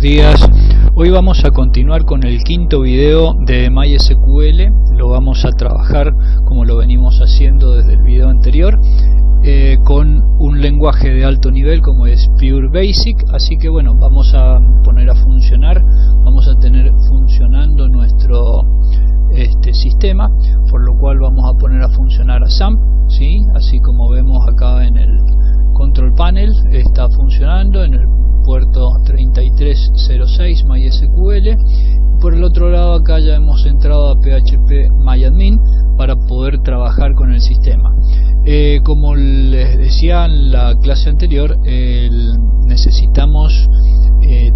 días. Hoy vamos a continuar con el quinto video de MySQL. Lo vamos a trabajar como lo venimos haciendo desde el video anterior, con un lenguaje de alto nivel como es Pure Basic. Así que bueno, vamos a poner a funcionar, vamos a tener funcionando nuestro sistema, por lo cual vamos a poner a funcionar a SAMP, ¿sí? Así como vemos acá en el control panel, está funcionando en el puerto 3306 MySQL. Por el otro lado, acá ya hemos entrado a phpMyAdmin para poder trabajar con el sistema. Como les decía en la clase anterior, necesitamos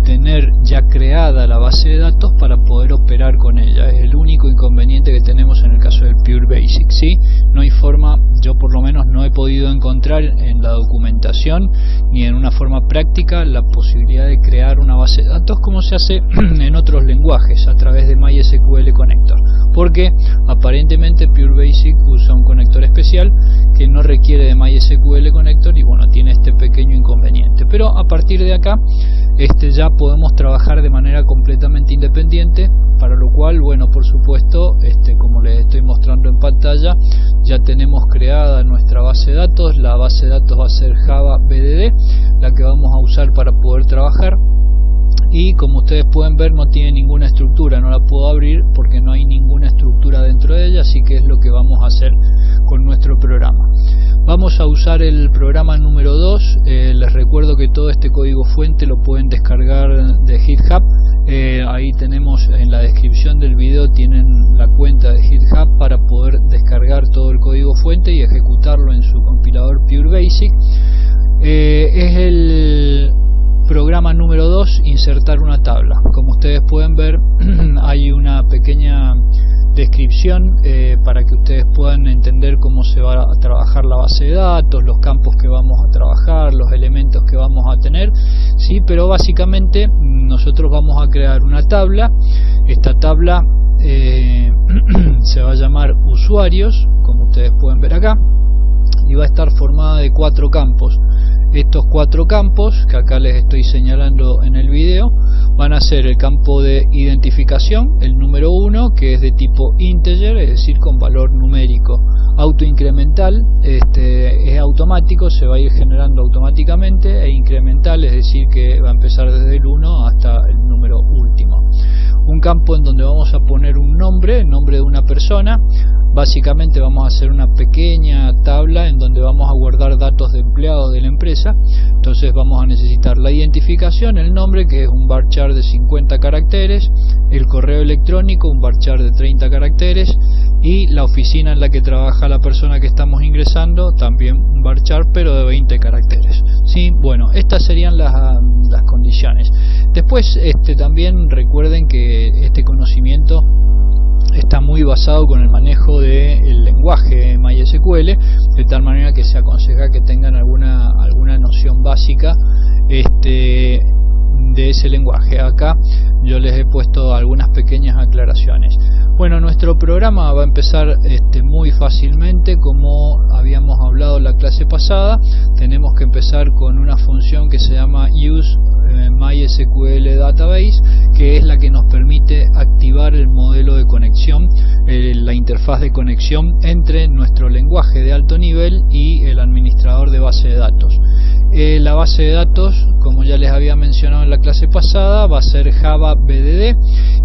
tener ya creada la base de datos para poder operar con ella. Es el único inconveniente que tenemos en el caso del Pure Basic, ¿sí? No hay forma, yo por lo menos no he podido encontrar en la documentación ni en una forma práctica la posibilidad de crear una base de datos como se hace en otros lenguajes a través de MySQL Connector, porque aparentemente Pure Basic usa un conector especial que no requiere de MySQL Connector y bueno, tiene este pequeño inconveniente. Pero a partir de acá ya podemos trabajar de manera completamente independiente, para lo cual, bueno, por supuesto, como les estoy mostrando en pantalla, ya tenemos creada nuestra base de datos. La base de datos va a ser Java BDD, la que vamos a usar para poder trabajar. Y como ustedes pueden ver, no tiene ninguna estructura, no la puedo abrir porque no hay ninguna estructura dentro de ella, así que es lo que vamos a hacer con nuestro programa. Vamos a usar el programa número 2. Les recuerdo que todo este código fuente lo pueden descargar de GitHub. Ahí tenemos en la descripción del video, tienen la cuenta de GitHub para poder descargar todo el código fuente y ejecutarlo en su compilador Pure Basic. Es el programa número 2, insertar una tabla. Como ustedes pueden ver, hay una pequeña descripción para que ustedes puedan entender cómo se va a trabajar la base de datos, los campos que vamos a trabajar, los elementos que vamos a tener, ¿sí? Pero básicamente nosotros vamos a crear una tabla. Esta tabla se va a llamar usuarios, como ustedes pueden ver acá, y va a estar formada de 4 campos. Estos 4 campos que acá les estoy señalando en el video van a ser el campo de identificación, el número 1, que es de tipo integer, es decir, con valor numérico. Autoincremental, es automático, se va a ir generando automáticamente, e incremental, es decir, que va a empezar desde el 1 hasta el número último. Un campo en donde vamos a poner un nombre, el nombre de una persona. Básicamente vamos a hacer una pequeña tabla en donde vamos a guardar datos de empleados de la empresa. Entonces vamos a necesitar la identificación, el nombre, que es un varchar de 50 caracteres, el correo electrónico, un varchar de 30 caracteres, y la oficina en la que trabaja la persona que estamos ingresando, también un varchar pero de 20 caracteres. ¿Sí? Bueno, estas serían las condiciones. Después también recuerden que este conocimiento está muy basado con el manejo del lenguaje MySQL, de tal manera que se aconseja que tengan alguna noción básica de ese lenguaje. Acá yo les he puesto algunas pequeñas aclaraciones. Bueno, nuestro programa va a empezar muy fácilmente, como habíamos hablado en la clase pasada. Tenemos que empezar con una función que se llama use MySQL Database, que es la que nos permite activar el modelo de conexión, la interfaz de conexión entre nuestro lenguaje de alto nivel y el administrador de base de datos. La base de datos, como ya les había mencionado en la clase pasada, va a ser Java BDD,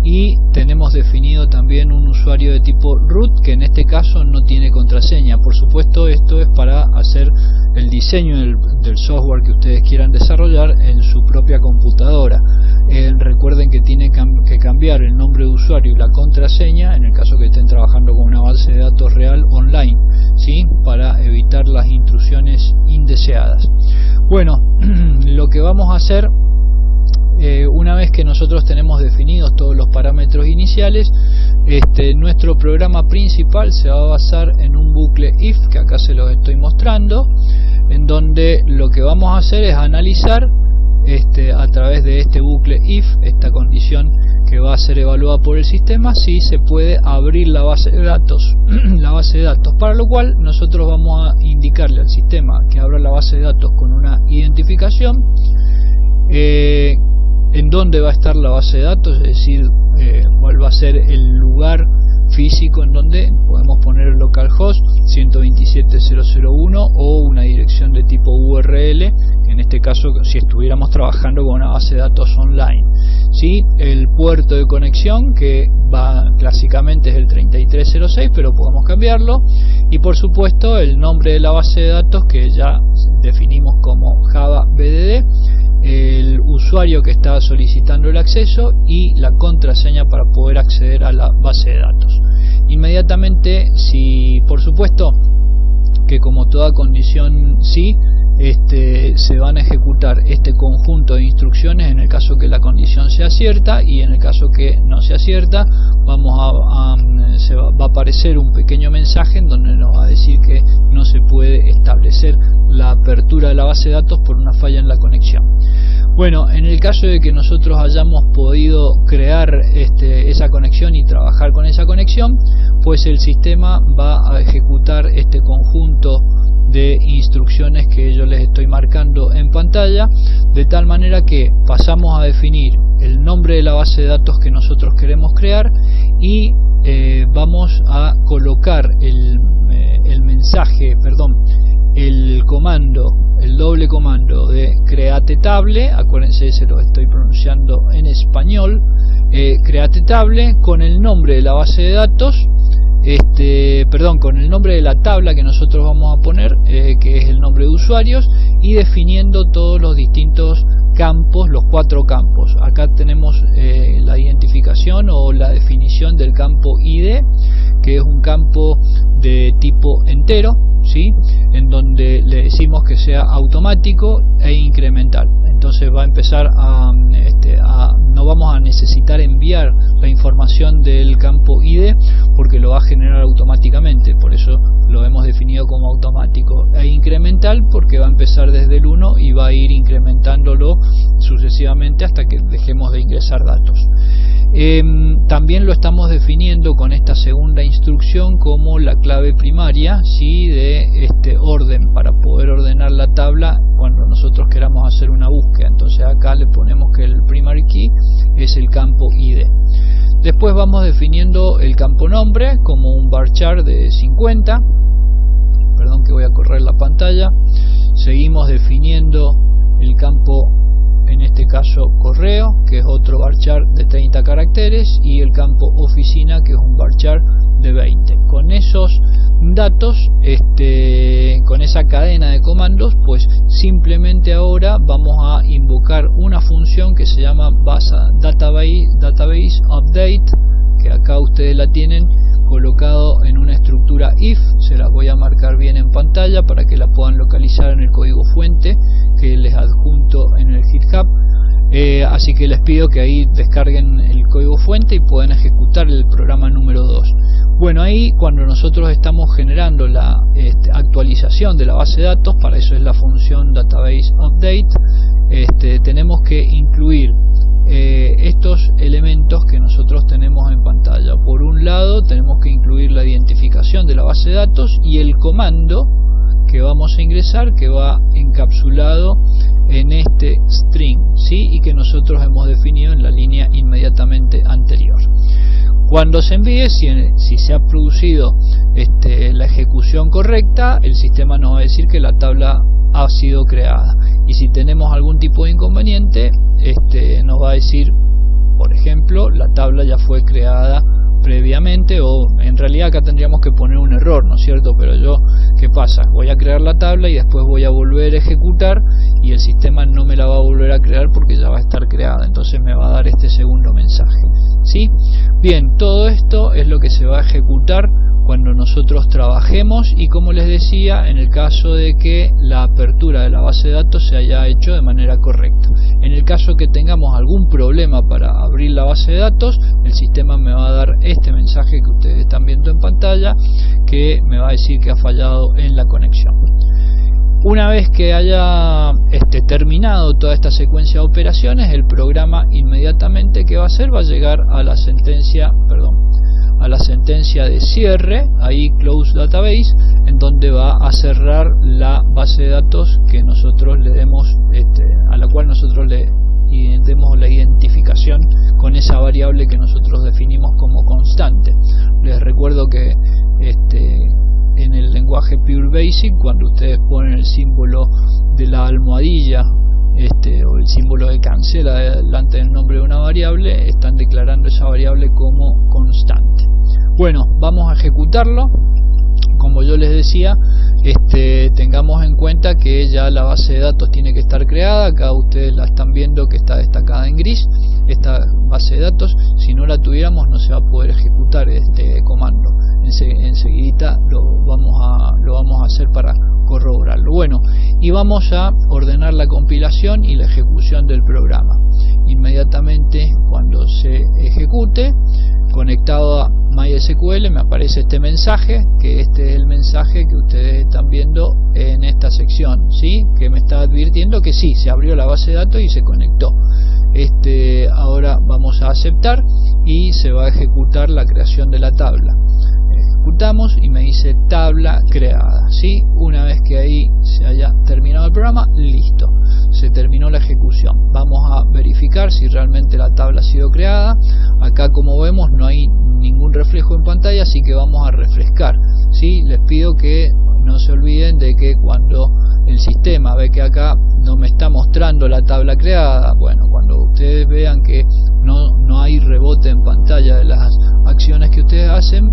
y tenemos definido también un usuario de tipo root, que en este caso no tiene contraseña. Por supuesto, esto es para hacer el diseño del software que ustedes quieran desarrollar en su propia computadora. Recuerden que tienen que cambiar el nombre de usuario y la contraseña en el caso que estén trabajando con una base de datos real online, ¿sí? Para evitar las intrusiones indeseadas. Bueno, lo que vamos a hacer, una vez que nosotros tenemos definidos todos los parámetros iniciales, nuestro programa principal se va a basar en un bucle if, que acá se los estoy mostrando, en donde lo que vamos a hacer es analizar a través de este bucle if, esta condición que va a ser evaluada por el sistema, si se puede abrir la base de datos para lo cual nosotros vamos a indicarle al sistema que abra la base de datos con una identificación, en dónde va a estar la base de datos, es decir, cuál va a ser el lugar físico en donde podemos poner el localhost 127.0.0.1 o una dirección de tipo URL, en este caso si estuviéramos trabajando con una base de datos online. ¿Sí? El puerto de conexión, que va clásicamente es el 3306, pero podemos cambiarlo, y por supuesto el nombre de la base de datos, que ya definimos como Java BDD, el usuario que está solicitando el acceso y la contraseña para poder acceder a la base de datos. Inmediatamente, si por supuesto que como toda condición sí, se van a ejecutar este conjunto de instrucciones en el caso que la condición sea cierta, y en el caso que no sea cierta va a aparecer un pequeño mensaje en donde nos va a decir que no se puede establecer la apertura de la base de datos por una falla en la conexión. Bueno, en el caso de que nosotros hayamos podido crear esa conexión y trabajar con esa conexión, pues el sistema va a ejecutar este conjunto de instrucciones que yo les estoy marcando en pantalla, de tal manera que pasamos a definir el nombre de la base de datos que nosotros queremos crear y vamos a colocar el comando, el doble comando de create table, acuérdense, se lo estoy pronunciando en español, create table con el nombre de la base de datos, con el nombre de la tabla que nosotros vamos a poner, que es el nombre de usuarios, y definiendo todos los distintos campos, los 4 campos. Acá tenemos la identificación o la definición del campo ID, que es un campo de tipo entero, ¿sí? En donde le decimos que sea automático e incremental. Entonces va a empezar no vamos a necesitar enviar la información del campo ID porque lo va a generar automáticamente, por eso lo hemos definido como automático, e incremental porque va a empezar desde el 1 y va a ir incrementándolo sucesivamente hasta que dejemos de ingresar datos. También lo estamos definiendo con esta segunda instrucción como la clave primaria, ¿sí? De orden, para poder ordenar la tabla cuando nosotros queramos hacer una búsqueda. Entonces acá le ponemos que el primary key es el campo ID. Después vamos definiendo el campo nombre como un varchar de 50. Perdón que voy a correr la pantalla. Seguimos definiendo el campo, en este caso correo, que es otro varchar de 30 caracteres, y el campo oficina, que es un varchar de 20. Con esos datos, con esa cadena de comandos, pues simplemente ahora vamos a invocar una función que se llama database update, que acá ustedes la tienen colocado en una estructura if. Se las voy a marcar bien en pantalla para que la puedan localizar en el código fuente que les adjunto en el GitHub. Así que les pido que ahí descarguen el código fuente y puedan ejecutar el programa número 2. Bueno, ahí cuando nosotros estamos generando la actualización de la base de datos, para eso es la función database update, tenemos que incluir estos elementos que nosotros tenemos en pantalla. Por un lado tenemos que incluir la identificación de la base de datos y el comando que vamos a ingresar, que va encapsulado en este string, ¿sí? Y que nosotros hemos definido en la línea inmediatamente anterior. Cuando se envíe, si se ha producido la ejecución correcta, el sistema nos va a decir que la tabla ha sido creada, y si tenemos algún tipo de inconveniente, nos va a decir, por ejemplo, la tabla ya fue creada previamente, o en realidad acá tendríamos que poner un error, ¿no es cierto? Pero yo, ¿qué pasa? Voy a crear la tabla y después voy a volver a ejecutar y el sistema no me la va a volver a crear porque ya va a estar creada, entonces me va a dar este segundo mensaje, ¿sí? Bien, todo esto es lo que se va a ejecutar cuando nosotros trabajemos, y como les decía, en el caso de que la apertura de la base de datos se haya hecho de manera correcta. En el caso que tengamos algún problema para abrir la base de datos, el sistema me va a dar este mensaje que ustedes están viendo en pantalla, que me va a decir que ha fallado en la conexión. Una vez que haya terminado toda esta secuencia de operaciones, el programa inmediatamente que va a hacer va a llegar a la sentencia, de cierre, ahí close database, en donde va a cerrar la base de datos que nosotros le demos, a la cual nosotros le demos la identificación relación con esa variable que nosotros definimos como constante. Les recuerdo que en el lenguaje Pure Basic, cuando ustedes ponen el símbolo de la almohadilla o el símbolo de cancela delante del nombre de una variable, están declarando esa variable como constante. Bueno, vamos a ejecutarlo. Como yo les decía, tengamos en cuenta que ya la base de datos tiene que estar creada. Acá ustedes la están viendo que está destacada en gris, esta base de datos. Si no la tuviéramos, no se va a poder ejecutar este comando. Enseguida lo vamos a hacer para corroborarlo. Bueno, y vamos a ordenar la compilación y la ejecución del programa. Inmediatamente cuando se ejecute, conectado a MySQL, me aparece este mensaje, que este es el mensaje que ustedes están viendo en esta sección, ¿sí? Que me está advirtiendo que sí, se abrió la base de datos y se conectó. Ahora vamos a aceptar y se va a ejecutar la creación de la tabla. Ejecutamos y me dice tabla creada, ¿sí? Una vez que ahí se haya terminado el programa, listo, se terminó la ejecución. Vamos a verificar si realmente la tabla ha sido creada. Acá, como vemos, no hay ningún reflejo en pantalla, así que vamos a refrescar, ¿sí? Les pido que no se olviden de que cuando el sistema ve que acá no me está mostrando la tabla creada, bueno, cuando ustedes vean que no hay rebote en pantalla de las acciones que ustedes hacen,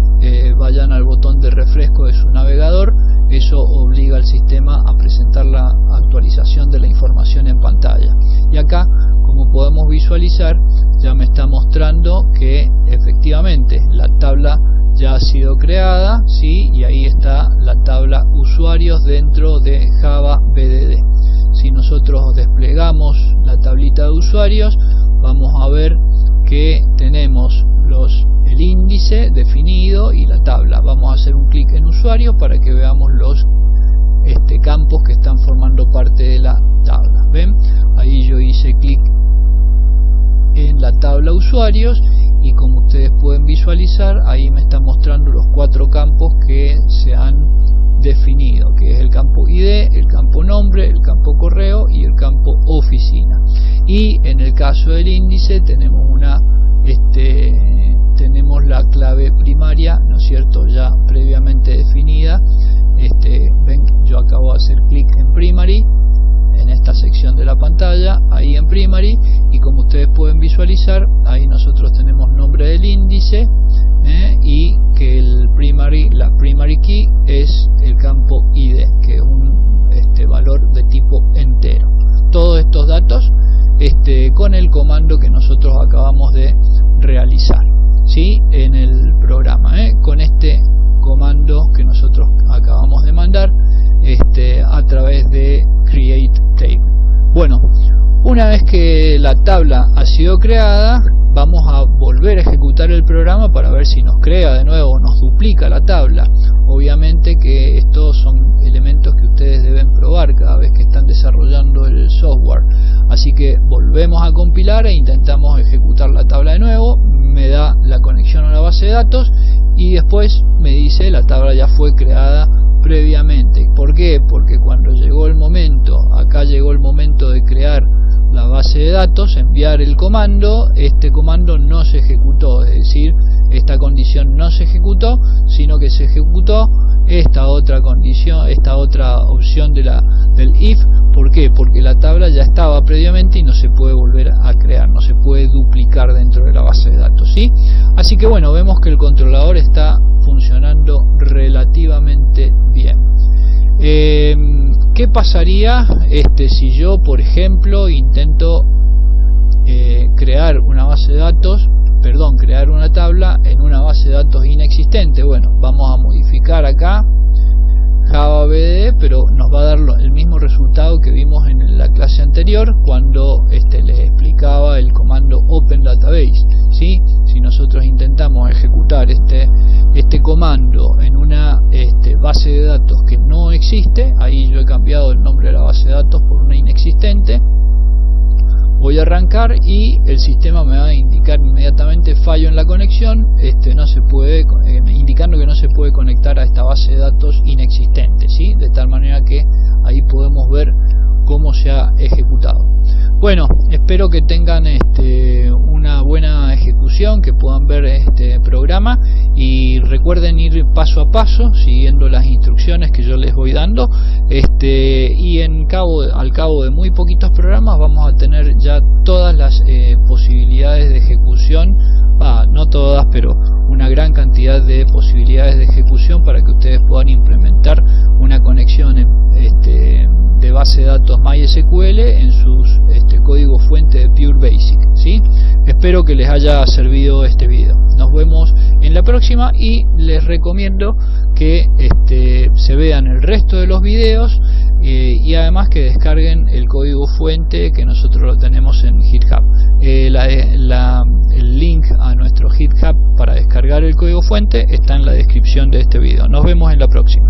vayan al botón de refresco de su navegador. Eso obliga al sistema a presentar la actualización de la información en pantalla. Y acá, como podemos visualizar, ya me está mostrando que efectivamente la tabla ya ha sido creada, ¿sí? Y ahí está la tabla usuarios dentro de Java BDD. Si nosotros desplegamos la tablita de usuarios, vamos a ver que tenemos el índice definido y la tabla. Vamos a hacer un clic en usuario para que veamos los campos que están formando parte de la tabla. ¿Ven? Ahí yo hice clic en la tabla usuarios y como ustedes pueden visualizar, ahí me están mostrando los 4 campos que se han definido, que es el campo ID, el campo nombre, el campo correo y el campo oficina. Y en el caso del índice tenemos tenemos la clave primaria, ¿no es cierto?, ya previamente definida. Ven, yo acabo de hacer clic en primary en esta sección de la pantalla, ahí en primary, y como ustedes pueden visualizar, ahí nosotros tenemos nombre del índice, y que la primary key es el campo ID, que es un valor de tipo entero. Todos estos datos con el comando que nosotros acabamos de realizar, ¿sí?, en el programa, con este comando que nosotros acabamos de mandar a través de create table. Bueno, una vez que la tabla ha sido creada, vamos a volver a ejecutar el programa para ver si nos crea de nuevo o nos duplica la tabla. Obviamente que estos son elementos que ustedes deben probar cada vez que están desarrollando el software. Así que volvemos a compilar e intentamos ejecutar la tabla de nuevo. Me da la conexión a la base de datos y después me dice la tabla ya fue creada previamente. ¿Por qué? Porque cuando llegó el momento, acá llegó el momento de crear la base de datos, enviar el comando, este comando no se ejecutó, es decir, esta condición no se ejecutó, sino que se ejecutó esta otra condición, esta otra opción del if. ¿Por qué? Porque la tabla ya estaba previamente y no se puede volver a crear, no se puede duplicar dentro de la base de datos, ¿sí? Así que bueno, vemos que el controlador está funcionando relativamente bien. ¿Qué pasaría si yo, por ejemplo, intento crear una base de datos, crear una tabla en una base de datos inexistente? Bueno, vamos a modificar acá Java BDD, pero nos va a dar el mismo resultado que vimos en la clase anterior cuando les explicaba el comando Open Database, ¿sí? Si nosotros intentamos ejecutar este comando en una base de datos que no existe, ahí yo he cambiado el nombre de la base de datos por una inexistente, voy a arrancar y el sistema me va a indicar inmediatamente fallo en la conexión, no se puede, indicando que no se puede conectar a esta base de datos inexistente, ¿sí? De tal manera que ahí podemos ver cómo se ha ejecutado. Bueno, espero que tengan una introducción, que puedan ver este programa y recuerden ir paso a paso siguiendo las instrucciones que yo les voy dando, y al cabo de muy poquitos programas vamos a tener ya todas las posibilidades de ejecución, no todas, pero una gran cantidad de posibilidades de ejecución para que ustedes puedan implementar una conexión de base de datos MySQL en sus código fuente de Pure Basic, ¿sí? Espero que les haya servido este video. Nos vemos en la próxima y les recomiendo que se vean el resto de los videos y además que descarguen el código fuente, que nosotros lo tenemos en GitHub. El link a nuestro GitHub para descargar el código fuente está en la descripción de este video. Nos vemos en la próxima.